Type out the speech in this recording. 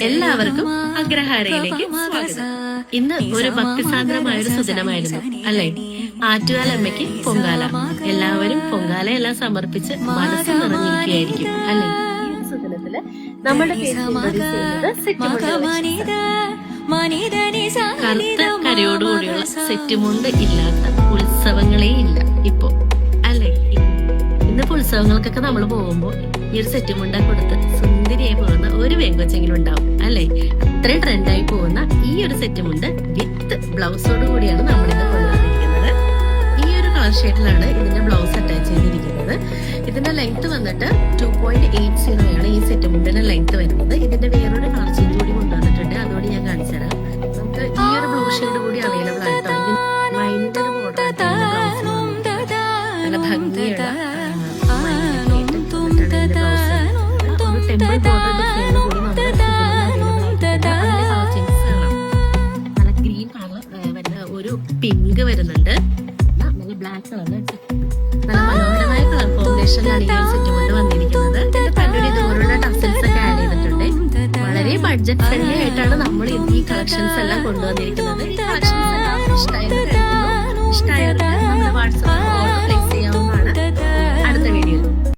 എല്ലാവർക്കും അഗ്രഹാരയിലേക്ക് സ്വാഗതം. ഇന്ന് ഒരു ഭക്തിസാന്ദ്രമായ ഒരു സുദിനമായിരുന്നു അല്ലെ? ആറ്റുകാലമ്മയ്ക്ക് പൊങ്കാല. എല്ലാവരും പൊങ്കാലയെല്ലാം സമർപ്പിച്ച് മനസ്സ് നിറഞ്ഞിരിക്കുകയായിരിക്കും അല്ലെ? ഈ ഒരു സുദിനത്തില് നമ്മുടെ കറുത്ത കരയോടുകൂടിയുള്ള സെറ്റുമുണ്ട് ഇല്ലാത്ത ഉത്സവങ്ങളേ ഇല്ല ഇപ്പൊ അല്ലെ? ഇന്നിപ്പോ ഉത്സവങ്ങൾക്കൊക്കെ നമ്മൾ പോകുമ്പോ ഈ ഒരു സെറ്റ് മുണ്ട കൊടുത്ത് സുന്ദരിയായി പോകുന്ന ഒരു വേങ്കൊച്ചെങ്കിലും ഉണ്ടാവും അല്ലെ? അത്രയും ട്രെൻഡായി പോകുന്ന ഈ ഒരു സെറ്റ് മുണ്ട് വിത്ത് ബ്ലൗസോട് കൂടിയാണ് നമ്മളിത് കൊണ്ടുവന്നിരിക്കുന്നത്. ഈ ഒരു കളർ ഷെയ്ഡിലാണ് ഇതിന്റെ ബ്ലൗസ് അറ്റാച്ച് ചെയ്തിരിക്കുന്നത്. ഇതിന്റെ ലെങ്ത് വന്നിട്ട് 2.80 ആണ് ഈ സെറ്റ് മുണ്ടിന്റെ ലെങ്ത് വരുന്നത്. ഇതിന്റെ വേറൊരു കളർ ചേഞ്ച് കൂടി കൊണ്ടുവന്നിട്ടുണ്ട്, അതോടെ ഞാൻ കാണിച്ചു തരാം. നമുക്ക് ഈ ഒരു ബ്ലൂ ഷെയ്ഡ് കൂടി അവൈലബിൾ ആയിട്ടോ. മൈൻഡ് നല്ല ഭംഗിയുള്ള ഗ്രീൻ കളർ വരുന്ന ഒരു പിങ്ക് വരുന്നുണ്ട്, നല്ല ബ്ലാക്ക് കളറിൽ നല്ല മനോഹരമായ കളർ കോമ്പിനേഷനിലാണ് ഈ സെറ്റ് കൊണ്ട് വന്നിരിക്കുന്നത്. പലരും ഇതുപോലുള്ള ടസൽസ് ഒക്കെ ആഡ് ചെയ്തിട്ടുണ്ട്. വളരെ ബഡ്ജറ്റ് ഫ്രണ്ട്ലി ആയിട്ടാണ് നമ്മൾ ഈ കളക്ഷൻസ് എല്ലാം കൊണ്ടുവന്നിരിക്കുന്നത്. ഈ കളക്ഷൻ